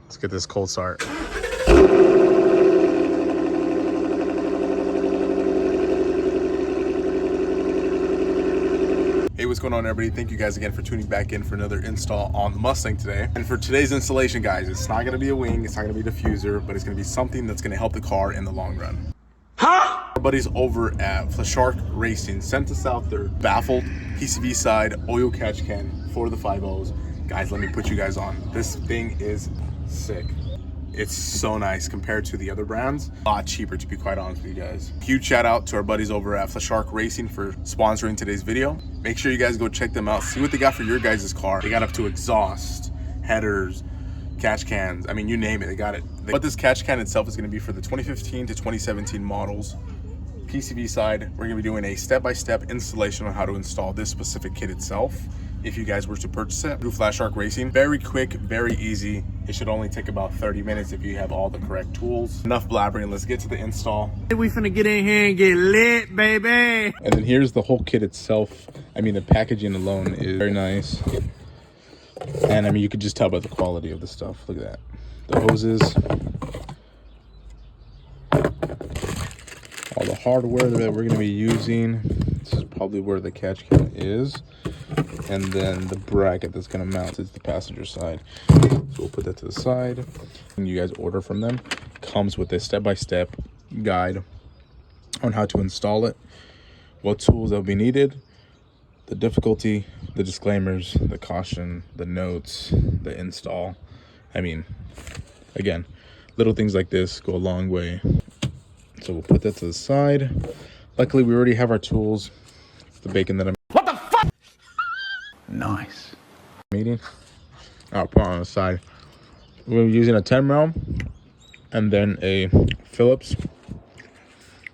Let's get this cold start. Hey, what's going on, everybody? Thank you guys again for tuning back in for another install on the Mustang today. And for today's installation, guys, it's not gonna be a wing, it's not gonna be a diffuser, but it's gonna be something that's gonna help the car in the long run. Huh? Our buddies over at Flashark Racing sent us out their Baffled PCV side oil catch can for the 5.0s. Guys, let me put you guys on. This thing is sick. It's so nice compared to the other brands. A lot cheaper, to be quite honest with you guys. Huge shout out to our buddies over at Flashark Racing for sponsoring today's video. Make sure you guys go check them out. See what they got for your guys' car. They got up to exhaust, headers, catch cans. I mean, you name it, they got it. But this catch can itself is gonna be for the 2015 to 2017 models. PCV side, we're gonna be doing a step-by-step installation on how to install this specific kit itself. If you guys were to purchase it through Flashark Racing, very quick, very easy. It should only take about 30 minutes if you have all the correct tools. Enough blabbering, let's get to the install. We finna get in here and get lit, baby. And then here's the whole kit itself. I mean, the packaging alone is very nice. And I mean, you could just tell by the quality of the stuff. Look at that. The hoses. All the hardware that we're gonna be using. This is probably where the catch can is. And then the bracket that's gonna mount is the passenger side. So we'll put that to the side. And you guys order from them. Comes with a step-by-step guide on how to install it, what tools that will be needed, the difficulty, the disclaimers, the caution, the notes, the install. I mean, again, little things like this go a long way. So we'll put that to the side. Luckily, we already have our tools. It's the bacon that I'm... What the fuck? Nice. Meeting. I'll put it on the side. We're using a 10 mil and then a Phillips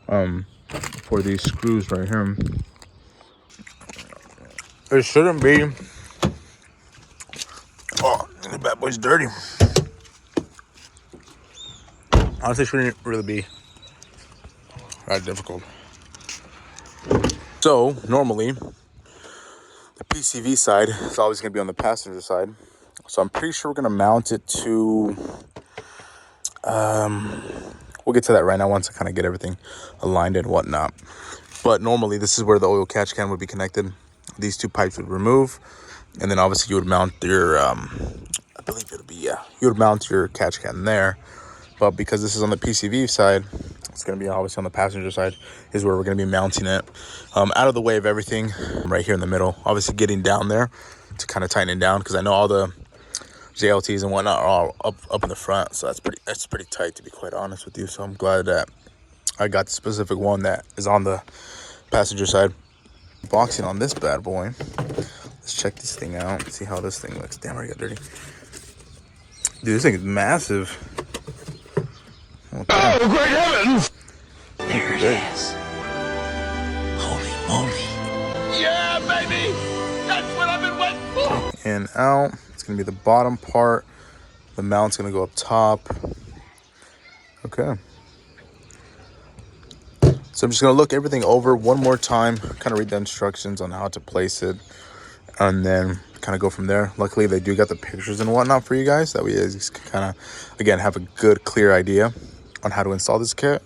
for these screws right here. It shouldn't be. Oh, the bad boy's dirty. Honestly, it shouldn't really be that difficult. So normally the PCV side is always going to be on the passenger side. So I'm pretty sure we're going to mount it to, we'll get to that right now once I kind of get everything aligned and whatnot. But normally this is where the oil catch can would be connected. These two pipes would remove. And then obviously you would mount your, I believe it would be, yeah, you would mount your catch can there. But because this is on the PCV side, it's going to be obviously on the passenger side is where we're going to be mounting it. Out of the way of everything, right here in the middle. Obviously getting down there to kind of tighten it down, because I know all the JLTs and whatnot are all up in the front. So that's pretty tight, to be quite honest with you. So I'm glad that I got the specific one that is on the passenger side. Boxing on this bad boy. Let's check this thing out. See how this thing looks. Damn, I got dirty. Dude, this thing is massive. Okay. Oh, great heavens! There it is. Holy moly. Yeah, baby! That's what I've been waiting for! And out. It's going to be the bottom part. The mount's going to go up top. Okay. So I'm just going to look everything over one more time. Kind of read the instructions on how to place it. And then kind of go from there. Luckily, they do got the pictures and whatnot for you guys. That way you guys can kind of, again, have a good, clear idea on how to install this kit.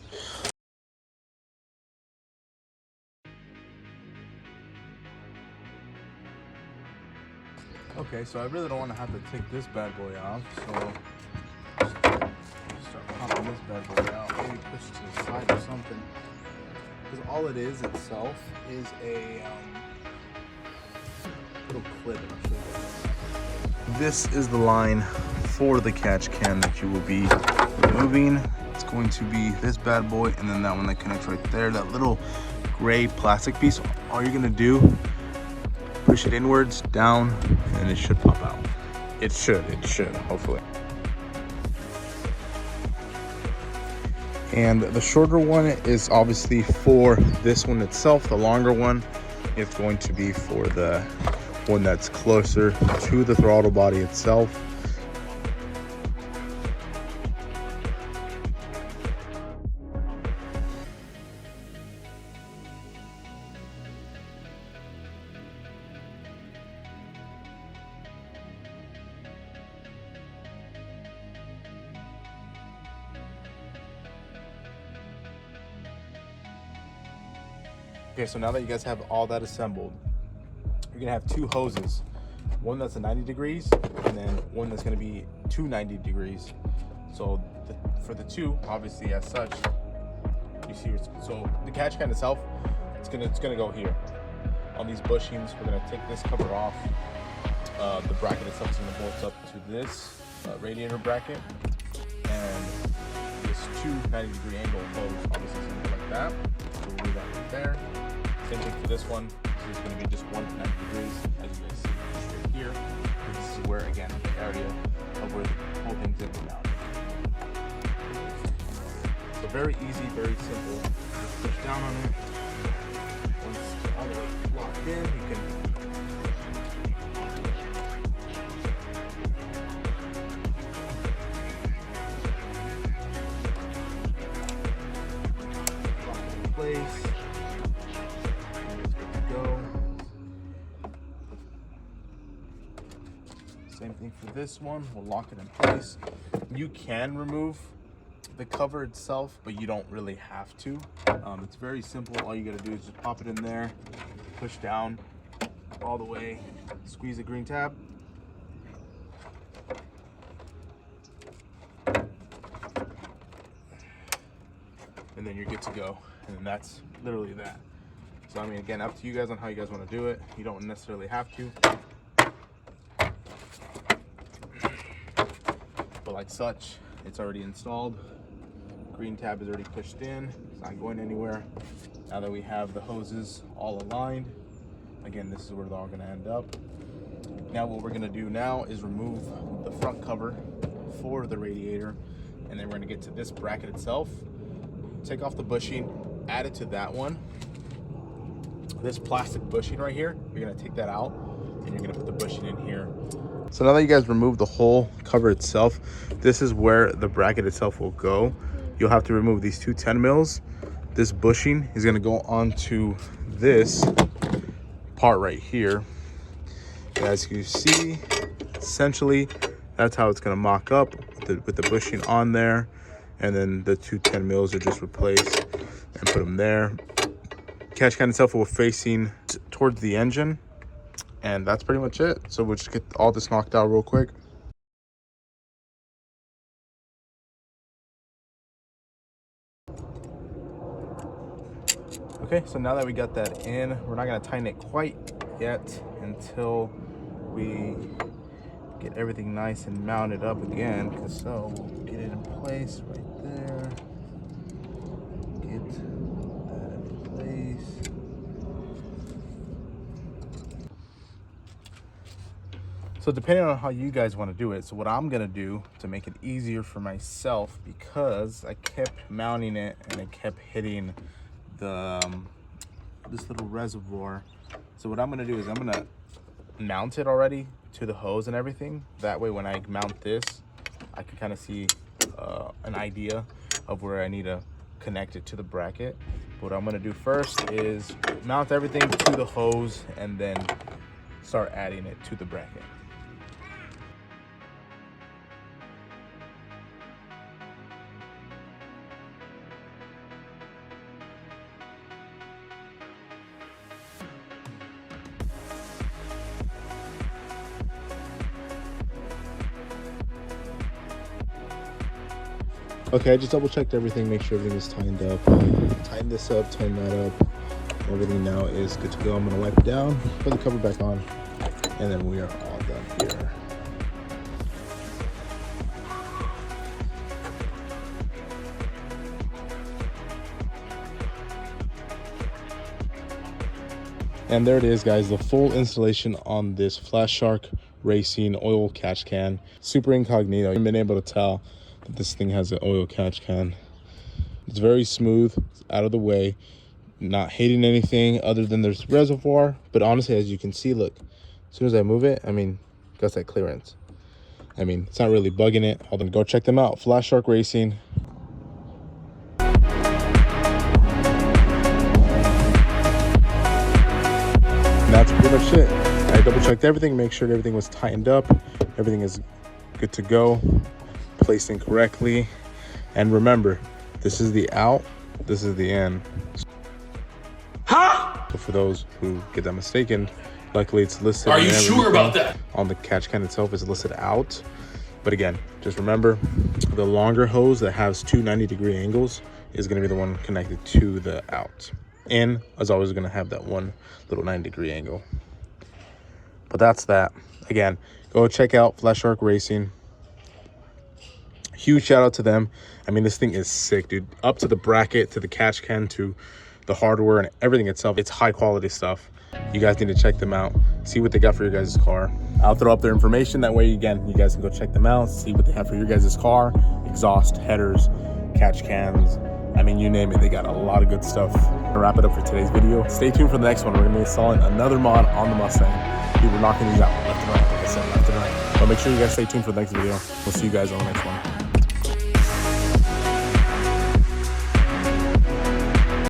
Okay, so I really don't want to have to take this bad boy off, so just start popping this bad boy out. Maybe push it to the side or something. Because all it is itself is a little clip. This is the line for the catch can that you will be removing. It's going to be this bad boy, and then that one that connects right there, that little gray plastic piece. All you're gonna do, push it inwards, down, and it should pop out. It should, hopefully. And the shorter one is obviously for this one itself. The longer one is going to be for the one that's closer to the throttle body itself. Okay, so now that you guys have all that assembled, you're gonna have two hoses. One that's a 90 degrees, and then one that's gonna be 290 degrees. So for the two, obviously as such, you see, so the catch can itself, it's gonna go here. On these bushings, we're gonna take this cover off. The bracket itself is gonna bolt up to this radiator bracket, and this 290-degree angle hose obviously is gonna go like that. So we'll leave that right there. Same thing for this one. This is gonna be just 190 degrees, as you guys see straight here. And this is where, again, the area of where the whole thing's gonna be mounted. So very easy, very simple. Just push down on it. Once it's all the way locked in, you can lock it in place. And it's good to go. Same thing for this one. We'll lock it in place. You can remove the cover itself, but you don't really have to. It's very simple. All you gotta do is just pop it in there, push down all the way, squeeze the green tab, and then you're good to go. And that's literally that. So I mean, again, up to you guys on how you guys want to do it. You don't necessarily have to, but like such, it's already installed. Green tab is already pushed in, it's not going anywhere. Now that we have the hoses all aligned, again, this is where they're all gonna end up. Now what we're gonna do now is remove the front cover for the radiator, and then we're gonna get to this bracket itself, take off the bushing, add it to that one. This plastic bushing right here, you're gonna take that out, and you're gonna put the bushing in here. So now that you guys remove the whole cover itself, this is where the bracket itself will go. You'll have to remove these two 10 mils. This bushing is gonna go onto this part right here. And as you see, essentially, that's how it's gonna mock up with the bushing on there. And then the two 10 mils are just replaced and put them there. Catch can itself will facing towards the engine. And that's pretty much it. So we'll just get all this knocked out real quick. Okay, so now that we got that in, we're not gonna tighten it quite yet until we get everything nice and mounted up again. So we'll get it in place right there. Get that in place. So depending on how you guys want to do it, so what I'm gonna do to make it easier for myself, because I kept mounting it and it kept hitting this little reservoir. So what I'm gonna do is I'm gonna mount it already to the hose and everything. That way when I mount this, I can kind of see an idea of where I need to connect it to the bracket. But what I'm gonna do first is mount everything to the hose and then start adding it to the bracket. Okay, I just double checked everything, make sure everything is tightened up. Tighten this up, tighten that up. Everything now is good to go. I'm gonna wipe it down, put the cover back on, and then we are all done here. And there it is, guys, the full installation on this Flashark Racing oil catch can. Super incognito. You've been able to tell that this thing has an oil catch can. It's very smooth, it's out of the way, not hitting anything other than there's reservoir. But honestly, as you can see, look, as soon as I move it, I mean, got that clearance. I mean, it's not really bugging it. I'll then go check them out. Flashark Racing. And that's pretty much it. I double checked everything, make sure everything was tightened up, everything is good to go, placed in correctly. And remember, this is the out, this is the in. Huh? for those who get that mistaken. Luckily, it's listed. Are you sure about that? On the catch can itself is listed out. But again, just remember, the longer hose that has two 90-degree angles is going to be the one connected to the out. And as always, going to have that one little 90-degree angle. But that's that. Again, go check out Flashark Racing. Huge shout out to them. I mean, this thing is sick, dude. Up to the bracket, to the catch can, to the hardware and everything itself. It's high quality stuff. You guys need to check them out. See what they got for your guys' car. I'll throw up their information. That way, again, you guys can go check them out. See what they have for your guys' car. Exhaust, headers, catch cans. I mean, you name it. They got a lot of good stuff. To wrap it up for today's video. Stay tuned for the next one. We're going to be installing another mod on the Mustang. Dude, we're knocking these out left and right. Like I said, left and right. But make sure you guys stay tuned for the next video. We'll see you guys on the next one.